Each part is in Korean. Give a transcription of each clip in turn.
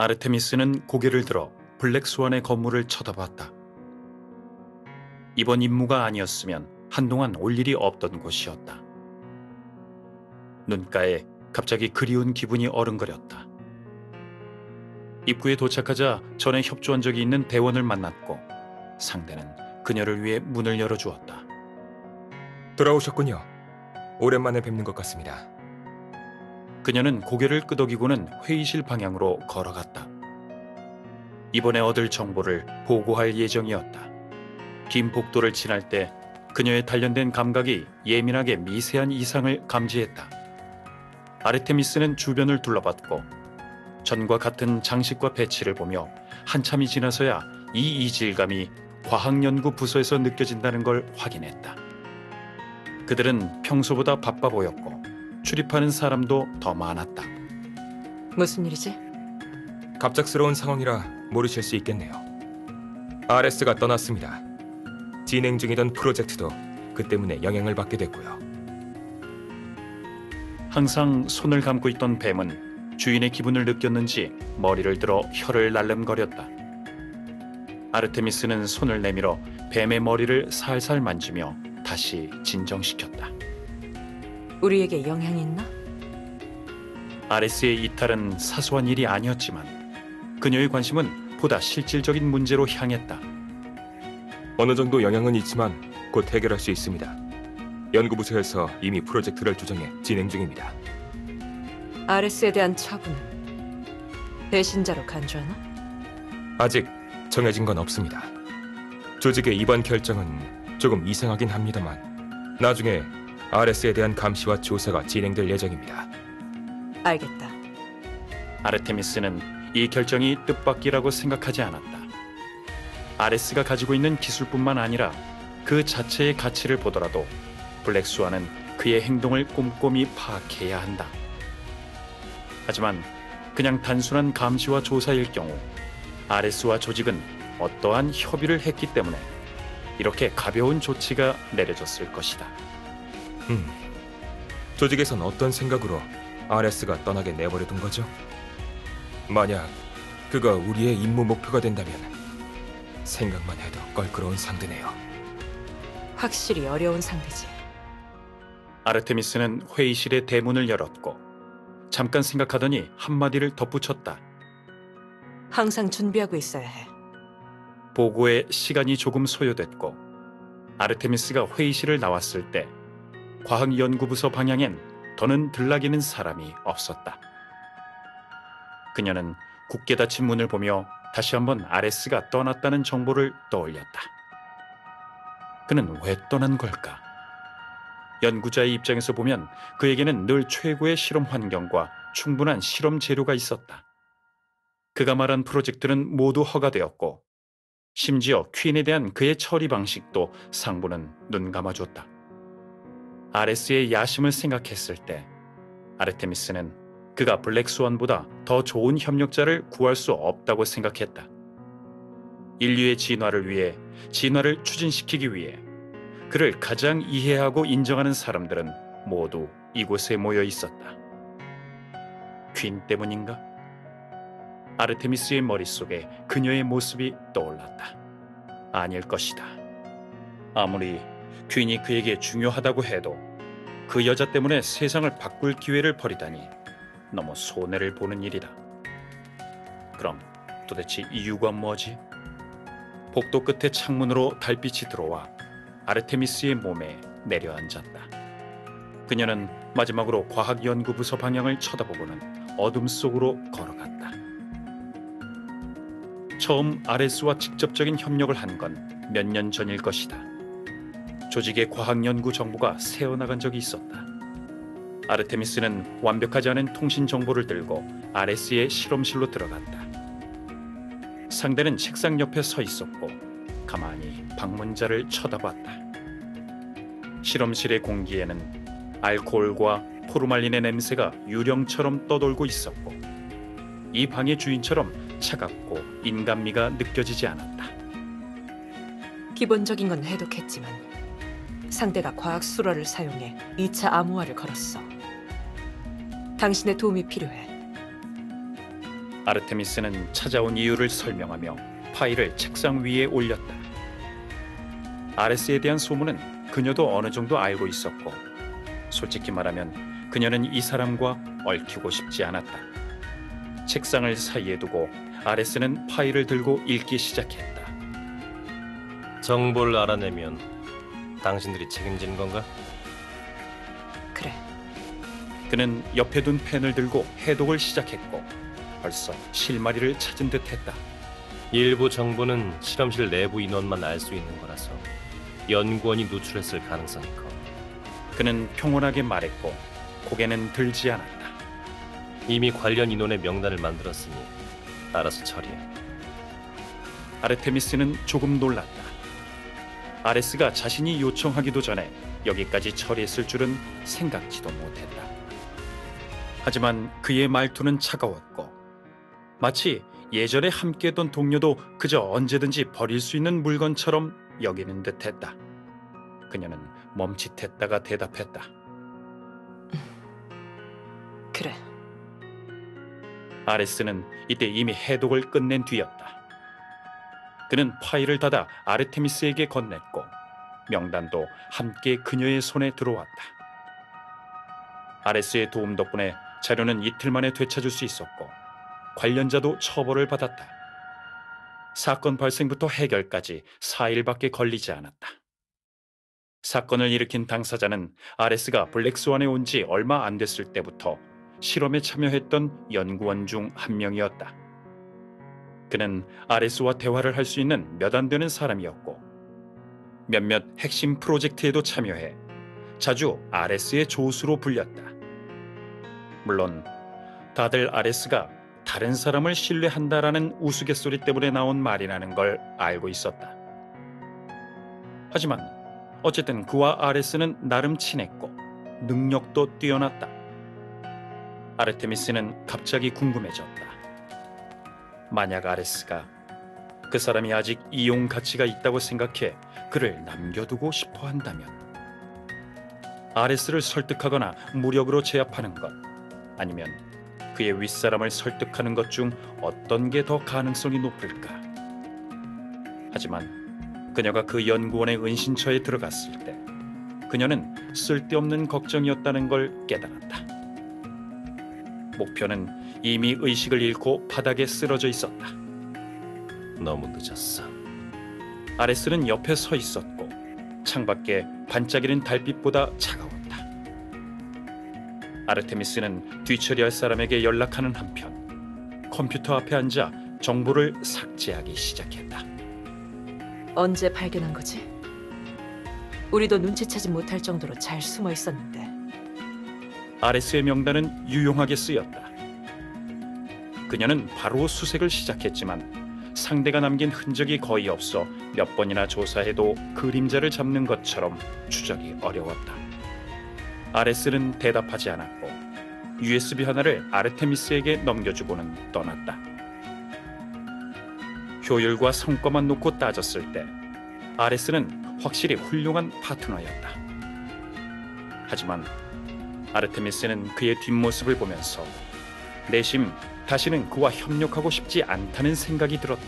아르테미스는 고개를 들어 블랙스완의 건물을 쳐다봤다. 이번 임무가 아니었으면 한동안 올 일이 없던 곳이었다. 눈가에 갑자기 그리운 기분이 어른거렸다. 입구에 도착하자 전에 협조한 적이 있는 대원을 만났고 상대는 그녀를 위해 문을 열어주었다. 돌아오셨군요. 오랜만에 뵙는 것 같습니다. 그녀는 고개를 끄덕이고는 회의실 방향으로 걸어갔다. 이번에 얻을 정보를 보고할 예정이었다. 긴 복도를 지날 때 그녀의 단련된 감각이 예민하게 미세한 이상을 감지했다. 아르테미스는 주변을 둘러봤고 전과 같은 장식과 배치를 보며 한참이 지나서야 이 이질감이 과학연구 부서에서 느껴진다는 걸 확인했다. 그들은 평소보다 바빠 보였고 출입하는 사람도 더 많았다. 무슨 일이지? 갑작스러운 상황이라 모르실 수 있겠네요. RS가 떠났습니다. 진행 중이던 프로젝트도 그 때문에 영향을 받게 됐고요. 항상 손을 감고 있던 뱀은 주인의 기분을 느꼈는지 머리를 들어 혀를 날름거렸다. 아르테미스는 손을 내밀어 뱀의 머리를 살살 만지며 다시 진정시켰다. 우리에게 영향이 있나? 아레스의 이탈은 사소한 일이 아니었지만 그녀의 관심은 보다 실질적인 문제로 향했다. 어느 정도 영향은 있지만 곧 해결할 수 있습니다. 연구부서에서 이미 프로젝트를 조정해 진행 중입니다. RS에 대한 처분은 배신자로 간주하나? 아직 정해진 건 없습니다. 조직의 이번 결정은 조금 이상하긴 합니다만 나중에 RS에 대한 감시와 조사가 진행될 예정입니다. 알겠다. 아르테미스는 이 결정이 뜻밖이라고 생각하지 않았다. 아레스가 가지고 있는 기술뿐만 아니라 그 자체의 가치를 보더라도 블랙스완은 그의 행동을 꼼꼼히 파악해야 한다. 하지만 그냥 단순한 감시와 조사일 경우 아레스와 조직은 어떠한 협의를 했기 때문에 이렇게 가벼운 조치가 내려졌을 것이다. 조직에선 어떤 생각으로 RS가 떠나게 내버려둔 거죠? 만약 그가 우리의 임무 목표가 된다면 생각만 해도 껄끄러운 상대네요. 확실히 어려운 상대지. 아르테미스는 회의실의 대문을 열었고 잠깐 생각하더니 한마디를 덧붙였다. 항상 준비하고 있어야 해. 보고에 시간이 조금 소요됐고 아르테미스가 회의실을 나왔을 때 과학연구부서 방향엔 더는 들락이는 사람이 없었다. 그녀는 굳게 닫힌 문을 보며 다시 한번 아레스가 떠났다는 정보를 떠올렸다. 그는 왜 떠난 걸까? 연구자의 입장에서 보면 그에게는 늘 최고의 실험 환경과 충분한 실험 재료가 있었다. 그가 말한 프로젝트는 모두 허가되었고 심지어 퀸에 대한 그의 처리 방식도 상부는 눈 감아줬다. 아레스의 야심을 생각했을 때 아르테미스는 그가 블랙스완보다 더 좋은 협력자를 구할 수 없다고 생각했다. 인류의 진화를 위해 진화를 추진시키기 위해 그를 가장 이해하고 인정하는 사람들은 모두 이곳에 모여 있었다. 퀸 때문인가? 아르테미스의 머릿속에 그녀의 모습이 떠올랐다. 아닐 것이다. 아무리 퀸이 그에게 중요하다고 해도 그 여자 때문에 세상을 바꿀 기회를 버리다니 너무 손해를 보는 일이다. 그럼 도대체 이유가 뭐지? 복도 끝에 창문으로 달빛이 들어와 아르테미스의 몸에 내려앉았다. 그녀는 마지막으로 과학연구부서 방향을 쳐다보고는 어둠 속으로 걸어갔다. 처음 아레스와 직접적인 협력을 한 건 몇 년 전일 것이다. 조직의 과학연구 정보가 새어나간 적이 있었다. 아르테미스는 완벽하지 않은 통신 정보를 들고 아레스의 실험실로 들어갔다. 상대는 책상 옆에 서 있었고 가만히 방문자를 쳐다봤다. 실험실의 공기에는 알코올과 포르말린의 냄새가 유령처럼 떠돌고 있었고 이 방의 주인처럼 차갑고 인간미가 느껴지지 않았다. 기본적인 건 해독했지만 상대가 과학 수러를 사용해 2차 암호화를 걸었어. 당신의 도움이 필요해. 아르테미스는 찾아온 이유를 설명하며 파일을 책상 위에 올렸다. 아레스에 대한 소문은 그녀도 어느 정도 알고 있었고, 솔직히 말하면 그녀는 이 사람과 얽히고 싶지 않았다. 책상을 사이에 두고 아레스는 파일을 들고 읽기 시작했다. 정보를 알아내면 당신들이 책임지는 건가? 그래. 그는 옆에 둔 펜을 들고 해독을 시작했고 벌써 실마리를 찾은 듯했다. 일부 정보는 실험실 내부 인원만 알 수 있는 거라서 연구원이 누출했을 가능성이 커. 그는 평온하게 말했고 고개는 들지 않았다. 이미 관련 인원의 명단을 만들었으니 알아서 처리해. 아르테미스는 조금 놀랐다. 아레스가 자신이 요청하기도 전에 여기까지 처리했을 줄은 생각지도 못했다. 하지만 그의 말투는 차가웠고 마치 예전에 함께했던 동료도 그저 언제든지 버릴 수 있는 물건처럼 여기는 듯했다. 그녀는 멈칫했다가 대답했다. 그래. 아레스는 이때 이미 해독을 끝낸 뒤였다. 그는 파일을 닫아 아르테미스에게 건넸고 명단도 함께 그녀의 손에 들어왔다. 아레스의 도움 덕분에 자료는 이틀 만에 되찾을 수 있었고 관련자도 처벌을 받았다. 사건 발생부터 해결까지 4일밖에 걸리지 않았다. 사건을 일으킨 당사자는 아레스가 블랙스완에 온 지 얼마 안 됐을 때부터 실험에 참여했던 연구원 중 한 명이었다. 그는 아레스와 대화를 할 수 있는 몇 안 되는 사람이었고 몇몇 핵심 프로젝트에도 참여해 자주 아레스의 조수로 불렸다. 물론 다들 아레스가 다른 사람을 신뢰한다라는 우스갯소리 때문에 나온 말이라는 걸 알고 있었다. 하지만 어쨌든 그와 아레스는 나름 친했고 능력도 뛰어났다. 아르테미스는 갑자기 궁금해졌다. 만약 아레스가 그 사람이 아직 이용 가치가 있다고 생각해 그를 남겨두고 싶어 한다면 아레스를 설득하거나 무력으로 제압하는 것 아니면 그의 윗사람을 설득하는 것 중 어떤 게 더 가능성이 높을까? 하지만 그녀가 그 연구원의 은신처에 들어갔을 때 그녀는 쓸데없는 걱정이었다는 걸 깨달았다. 목표는 이미 의식을 잃고 바닥에 쓰러져 있었다. 너무 늦었어. 아레스는 옆에 서 있었고 창밖에 반짝이는 달빛보다 차가웠다. 아르테미스는 뒤처리할 사람에게 연락하는 한편 컴퓨터 앞에 앉아 정보를 삭제하기 시작했다. 언제 발견한 거지? 우리도 눈치채지 못할 정도로 잘 숨어 있었는데. 아레스의 명단은 유용하게 쓰였다. 그녀는 바로 수색을 시작했지만 상대가 남긴 흔적이 거의 없어 몇 번이나 조사해도 그림자를 잡는 것처럼 추적이 어려웠다. 아레스는 대답하지 않았고 USB 하나를 아르테미스에게 넘겨주고는 떠났다. 효율과 성과만 놓고 따졌을 때 아레스는 확실히 훌륭한 파트너였다. 하지만 아르테미스는 그의 뒷모습을 보면서 내심 다시는 그와 협력하고 싶지 않다는 생각이 들었다.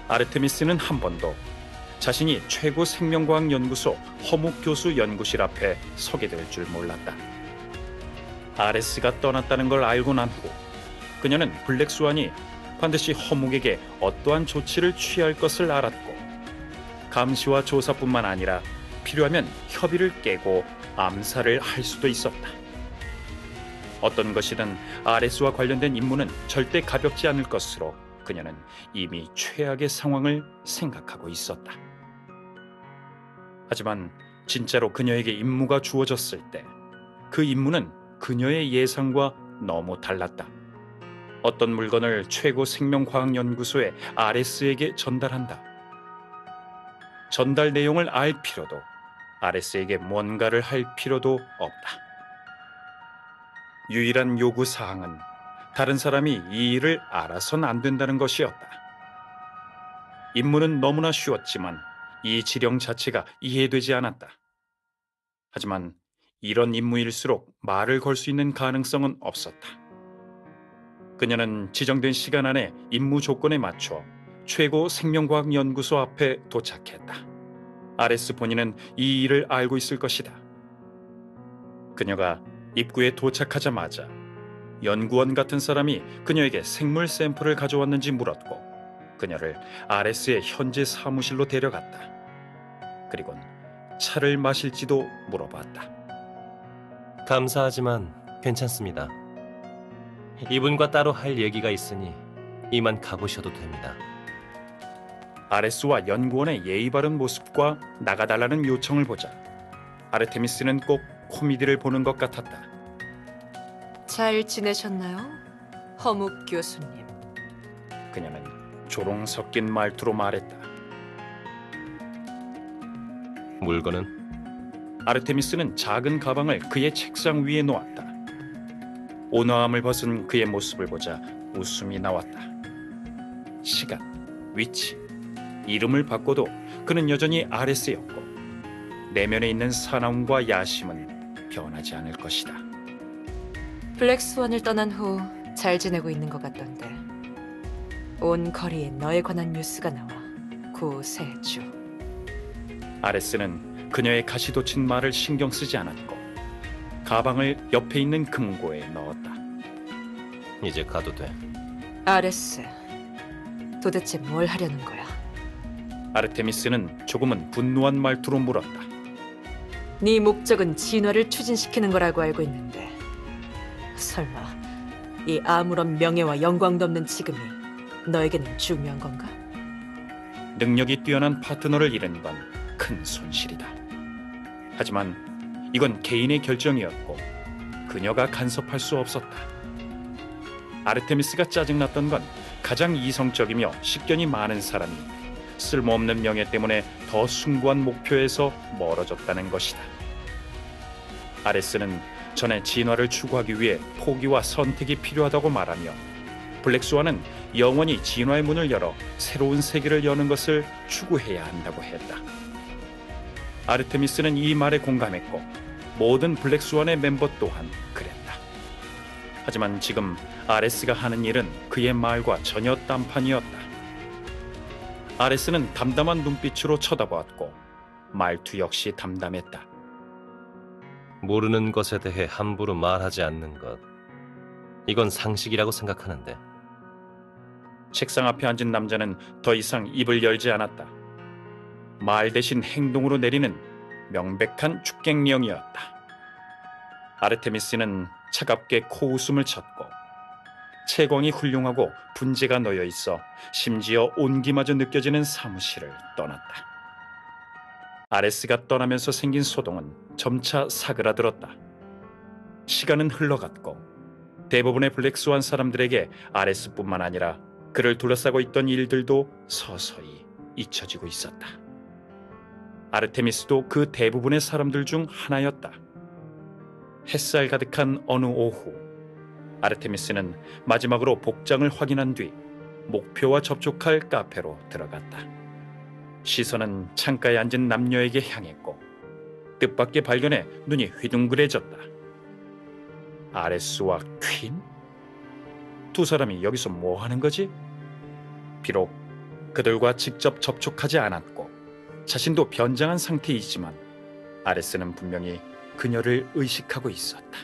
아르테미스는 한 번도 자신이 최고 생명과학 연구소 허묵 교수 연구실 앞에 서게 될 줄 몰랐다. 아레스가 떠났다는 걸 알고 난 후 그녀는 블랙스완이 반드시 허묵에게 어떠한 조치를 취할 것을 알았고 감시와 조사뿐만 아니라 필요하면 협의를 깨고 암살을 할 수도 있었다. 어떤 것이든 아레스와 관련된 임무는 절대 가볍지 않을 것으로 그녀는 이미 최악의 상황을 생각하고 있었다. 하지만 진짜로 그녀에게 임무가 주어졌을 때 그 임무는 그녀의 예상과 너무 달랐다. 어떤 물건을 최고 생명과학연구소의 아레스에게 전달한다. 전달 내용을 알 필요도 아레스에게 뭔가를 할 필요도 없다. 유일한 요구 사항은 다른 사람이 이 일을 알아선 안 된다는 것이었다. 임무는 너무나 쉬웠지만 이 지령 자체가 이해되지 않았다. 하지만 이런 임무일수록 말을 걸 수 있는 가능성은 없었다. 그녀는 지정된 시간 안에 임무 조건에 맞춰 최고 생명과학 연구소 앞에 도착했다. 아레스 본인은 이 일을 알고 있을 것이다. 그녀가 입구에 도착하자마자 연구원 같은 사람이 그녀에게 생물 샘플을 가져왔는지 물었고 그녀를 아레스의 현재 사무실로 데려갔다. 그리곤 차를 마실지도 물어봤다. 감사하지만 괜찮습니다. 이분과 따로 할 얘기가 있으니 이만 가보셔도 됩니다. 아레스와 연구원의 예의 바른 모습과 나가달라는 요청을 보자 아르테미스는 꼭 코미디를 보는 것 같았다. 잘 지내셨나요? 허묵 교수님. 그녀는 조롱 섞인 말투로 말했다. 물건은 아르테미스는 작은 가방을 그의 책상 위에 놓았다. 온화함을 벗은 그의 모습을 보자 웃음이 나왔다. 시간, 위치, 이름을 바꿔도 그는 여전히 아레스였고 내면에 있는 사나움과 야심은 변하지 않을 것이다. 블랙스완을 떠난 후 잘 지내고 있는 것 같던데. 온 거리에 너에 관한 뉴스가 나와 구세주. 아레스는 그녀의 가시돋친 말을 신경 쓰지 않았고 가방을 옆에 있는 금고에 넣었다. 이제 가도 돼. 아레스, 도대체 뭘 하려는 거야? 아르테미스는 조금은 분노한 말투로 물었다. 네 목적은 진화를 추진시키는 거라고 알고 있는데 설마 이 아무런 명예와 영광도 없는 지금이 너에게는 중요한 건가? 능력이 뛰어난 파트너를 잃은 건 큰 손실이다. 하지만 이건 개인의 결정이었고 그녀가 간섭할 수 없었다. 아르테미스가 짜증났던 건 가장 이성적이며 식견이 많은 사람이 쓸모없는 명예 때문에 더 숭고한 목표에서 멀어졌다는 것이다. 아레스는 전에 진화를 추구하기 위해 포기와 선택이 필요하다고 말하며 블랙스완은 영원히 진화의 문을 열어 새로운 세계를 여는 것을 추구해야 한다고 했다. 아르테미스는 이 말에 공감했고 모든 블랙스완의 멤버 또한 그랬다. 하지만 지금 아레스가 하는 일은 그의 말과 전혀 딴판이었다. 아레스는 담담한 눈빛으로 쳐다보았고 말투 역시 담담했다. 모르는 것에 대해 함부로 말하지 않는 것. 이건 상식이라고 생각하는데. 책상 앞에 앉은 남자는 더 이상 입을 열지 않았다. 말 대신 행동으로 내리는 명백한 축객령이었다. 아르테미스는 차갑게 코웃음을 쳤고 채광이 훌륭하고 분재가 놓여 있어 심지어 온기마저 느껴지는 사무실을 떠났다. 아레스가 떠나면서 생긴 소동은 점차 사그라들었다. 시간은 흘러갔고 대부분의 블랙스완 사람들에게 아레스뿐만 아니라 그를 둘러싸고 있던 일들도 서서히 잊혀지고 있었다. 아르테미스도 그 대부분의 사람들 중 하나였다. 햇살 가득한 어느 오후, 아르테미스는 마지막으로 복장을 확인한 뒤 목표와 접촉할 카페로 들어갔다. 시선은 창가에 앉은 남녀에게 향했고 뜻밖의 발견에 눈이 휘둥그레졌다. 아레스와 퀸? 두 사람이 여기서 뭐 하는 거지? 비록 그들과 직접 접촉하지 않았고 자신도 변장한 상태이지만 아레스는 분명히 그녀를 의식하고 있었다.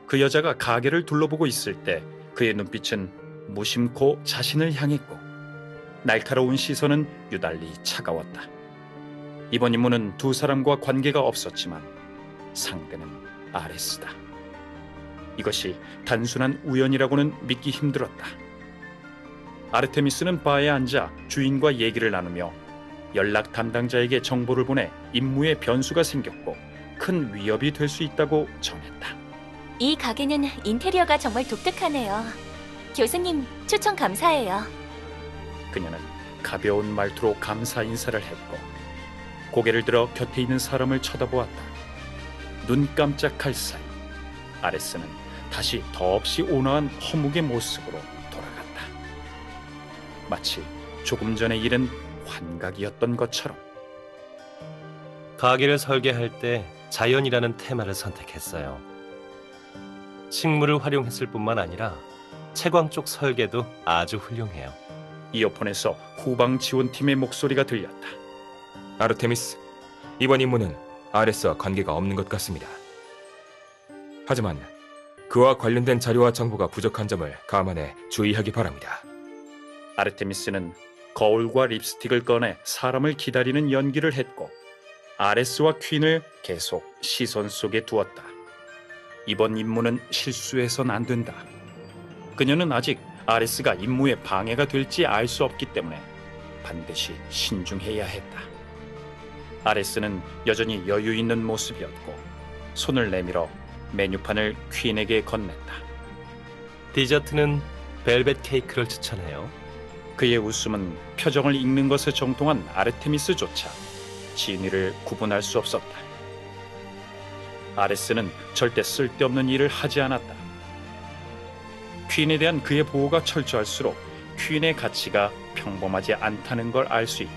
그 여자가 가게를 둘러보고 있을 때 그의 눈빛은 무심코 자신을 향했고 날카로운 시선은 유달리 차가웠다. 이번 임무는 두 사람과 관계가 없었지만 상대는 아레스다. 이것이 단순한 우연이라고는 믿기 힘들었다. 아르테미스는 바에 앉아 주인과 얘기를 나누며 연락 담당자에게 정보를 보내 임무에 변수가 생겼고 큰 위협이 될 수 있다고 전했다. 이 가게는 인테리어가 정말 독특하네요. 교수님, 추천 감사해요. 그녀는 가벼운 말투로 감사 인사를 했고 고개를 들어 곁에 있는 사람을 쳐다보았다. 눈 깜짝할 사이 아레스는 다시 더없이 온화한 허묵의 모습으로 돌아갔다. 마치 조금 전의 일은 환각이었던 것처럼. 가게를 설계할 때 자연이라는 테마를 선택했어요. 식물을 활용했을 뿐만 아니라 채광 쪽 설계도 아주 훌륭해요. 이어폰에서 후방 지원팀의 목소리가 들렸다. 아르테미스, 이번 임무는 아레스와 관계가 없는 것 같습니다. 하지만 그와 관련된 자료와 정보가 부족한 점을 감안해 주의하기 바랍니다. 아르테미스는 거울과 립스틱을 꺼내 사람을 기다리는 연기를 했고 아레스와 퀸을 계속 시선 속에 두었다. 이번 임무는 실수해선 안 된다. 그녀는 아직 아레스가 임무에 방해가 될지 알 수 없기 때문에 반드시 신중해야 했다. 아레스는 여전히 여유 있는 모습이었고 손을 내밀어 메뉴판을 퀸에게 건넸다. 디저트는 벨벳 케이크를 추천해요. 그의 웃음은 표정을 읽는 것에 정통한 아르테미스조차 진위를 구분할 수 없었다. 아레스는 절대 쓸데없는 일을 하지 않았다. 퀸에 대한 그의 보호가 철저할수록 퀸의 가치가 평범하지 않다는 걸 알 수 있다.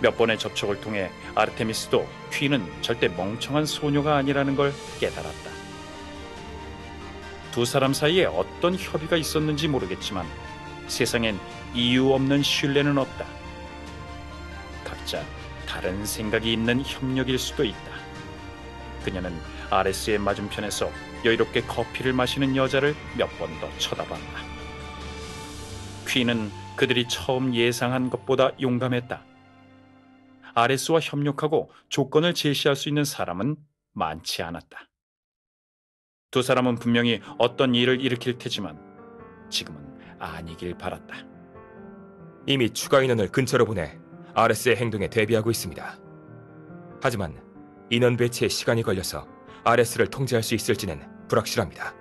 몇 번의 접촉을 통해 아르테미스도 퀸은 절대 멍청한 소녀가 아니라는 걸 깨달았다. 두 사람 사이에 어떤 협의가 있었는지 모르겠지만 세상엔 이유 없는 신뢰는 없다. 각자 다른 생각이 있는 협력일 수도 있다. 그녀는 아레스의 맞은편에서 여유롭게 커피를 마시는 여자를 몇 번 더 쳐다봤다. 퀸은 그들이 처음 예상한 것보다 용감했다. 아레스와 협력하고 조건을 제시할 수 있는 사람은 많지 않았다. 두 사람은 분명히 어떤 일을 일으킬 테지만 지금은 아니길 바랐다. 이미 추가 인원을 근처로 보내 아레스의 행동에 대비하고 있습니다. 하지만 인원 배치에 시간이 걸려서 아레스를 통제할 수 있을지는 불확실합니다.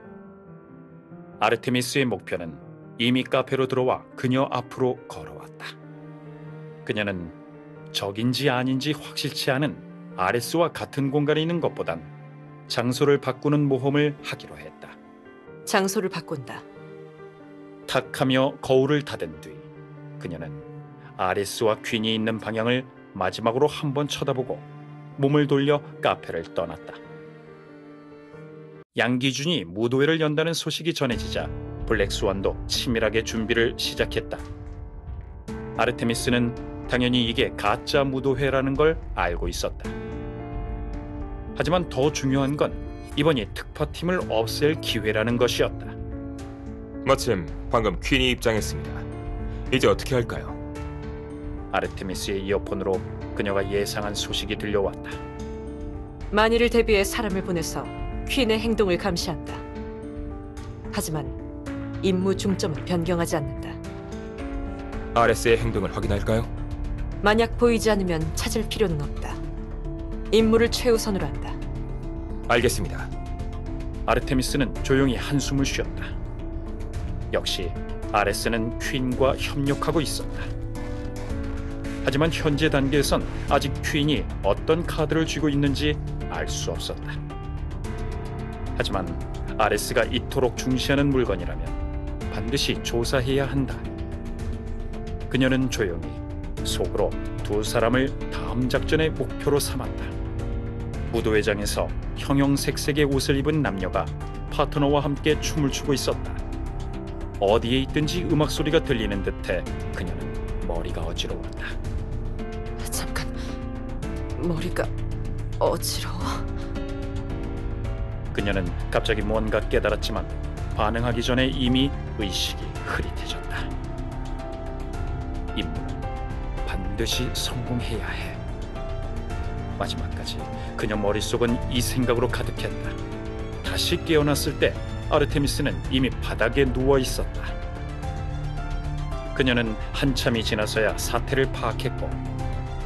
아르테미스의 목표는 이미 카페로 들어와 그녀 앞으로 걸어왔다. 그녀는 적인지 아닌지 확실치 않은 아레스와 같은 공간에 있는 것보단 장소를 바꾸는 모험을 하기로 했다. 장소를 바꾼다. 탁하며 거울을 닫은 뒤 그녀는 아레스와 퀸이 있는 방향을 마지막으로 한번 쳐다보고 몸을 돌려 카페를 떠났다. 양기준이 무도회를 연다는 소식이 전해지자 블랙스완도 치밀하게 준비를 시작했다. 아르테미스는 당연히 이게 가짜 무도회라는 걸 알고 있었다. 하지만 더 중요한 건 이번이 특파팀을 없앨 기회라는 것이었다. 마침 방금 퀸이 입장했습니다. 이제 어떻게 할까요? 아르테미스의 이어폰으로 그녀가 예상한 소식이 들려왔다. 만일을 대비해 사람을 보내서 퀸의 행동을 감시한다. 하지만 임무 중점은 변경하지 않는다. 아레스의 행동을 확인할까요? 만약 보이지 않으면 찾을 필요는 없다. 임무를 최우선으로 한다. 알겠습니다. 아르테미스는 조용히 한숨을 쉬었다. 역시 아레스는 퀸과 협력하고 있었다. 하지만 현재 단계에선 아직 퀸이 어떤 카드를 쥐고 있는지 알 수 없었다. 하지만 아레스가 이토록 중시하는 물건이라면 반드시 조사해야 한다. 그녀는 조용히 속으로 두 사람을 다음 작전의 목표로 삼았다. 무도회장에서 형형색색의 옷을 입은 남녀가 파트너와 함께 춤을 추고 있었다. 어디에 있든지 음악 소리가 들리는 듯해 그녀는 머리가 어지러웠다. 잠깐, 머리가 어지러워. 그녀는 갑자기 뭔가 깨달았지만 반응하기 전에 이미 의식이 흐릿해졌다. 임무는 반드시 성공해야 해. 마지막까지 그녀 머릿속은 이 생각으로 가득했다. 다시 깨어났을 때 아르테미스는 이미 바닥에 누워 있었다. 그녀는 한참이 지나서야 사태를 파악했고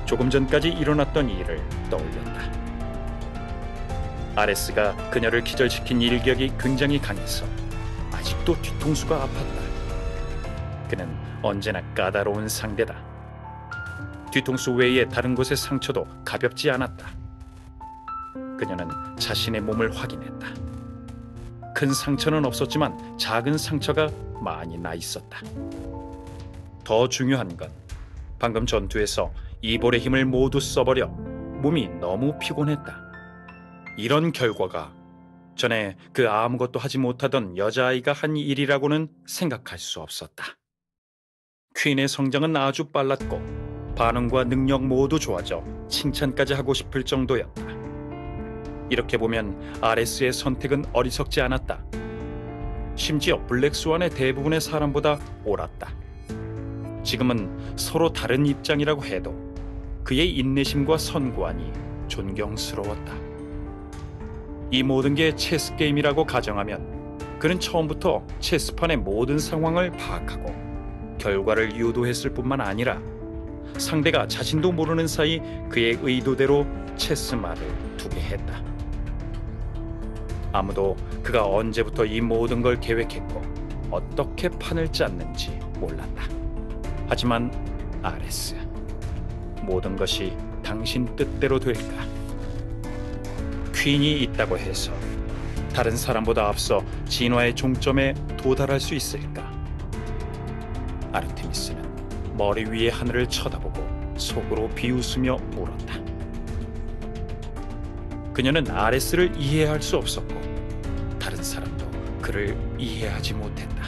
조금 전까지 일어났던 일을 떠올렸다. 아레스가 그녀를 기절시킨 일격이 굉장히 강해서 아직도 뒤통수가 아팠다. 그는 언제나 까다로운 상대다. 뒤통수 외에 다른 곳의 상처도 가볍지 않았다. 그녀는 자신의 몸을 확인했다. 큰 상처는 없었지만 작은 상처가 많이 나 있었다. 더 중요한 건 방금 전투에서 이볼의 힘을 모두 써버려 몸이 너무 피곤했다. 이런 결과가 전에 그 아무것도 하지 못하던 여자아이가 한 일이라고는 생각할 수 없었다. 퀸의 성장은 아주 빨랐고 반응과 능력 모두 좋아져 칭찬까지 하고 싶을 정도였다. 이렇게 보면 아레스의 선택은 어리석지 않았다. 심지어 블랙스완의 대부분의 사람보다 옳았다. 지금은 서로 다른 입장이라고 해도 그의 인내심과 선구안이 존경스러웠다. 이 모든 게 체스 게임이라고 가정하면 그는 처음부터 체스판의 모든 상황을 파악하고 결과를 유도했을 뿐만 아니라 상대가 자신도 모르는 사이 그의 의도대로 체스 말을 두게 했다. 아무도 그가 언제부터 이 모든 걸 계획했고 어떻게 판을 짰는지 몰랐다. 하지만 아레스, 모든 것이 당신 뜻대로 될까? 퀸이 있다고 해서 다른 사람보다 앞서 진화의 종점에 도달할 수 있을까? 아르테미스는 머리 위의 하늘을 쳐다보고 속으로 비웃으며 물었다. 그녀는 아레스를 이해할 수 없었고 다른 사람도 그를 이해하지 못했다.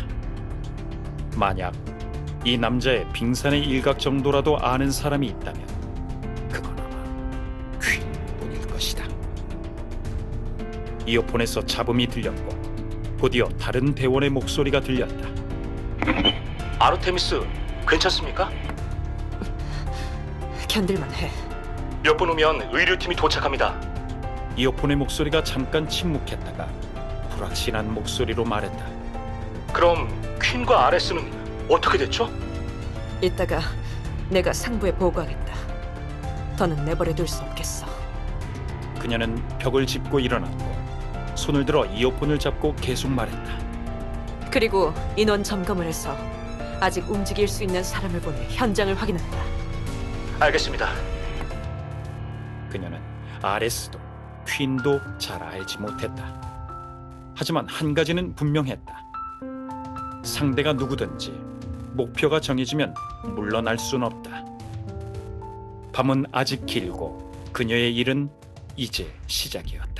만약 이 남자의 빙산의 일각 정도라도 아는 사람이 있다면 그건 아마 퀸뿐일 것이다. 이어폰에서 잡음이 들렸고 곧이어 다른 대원의 목소리가 들렸다. 아르테미스, 괜찮습니까? 견딜만해. 몇 분 후면 의료팀이 도착합니다. 이어폰의 목소리가 잠깐 침묵했다가 불확실한 목소리로 말했다. 그럼 퀸과 아레스는 어떻게 됐죠? 이따가 내가 상부에 보고하겠다. 더는 내버려 둘 수 없겠어. 그녀는 벽을 짚고 일어났고 손을 들어 이어폰을 잡고 계속 말했다. 그리고 인원 점검을 해서 아직 움직일 수 있는 사람을 보내 현장을 확인한다. 알겠습니다. 그녀는 아레스도 퀸도 잘 알지 못했다. 하지만 한 가지는 분명했다. 상대가 누구든지 목표가 정해지면 물러날 순 없다. 밤은 아직 길고 그녀의 일은 이제 시작이었다.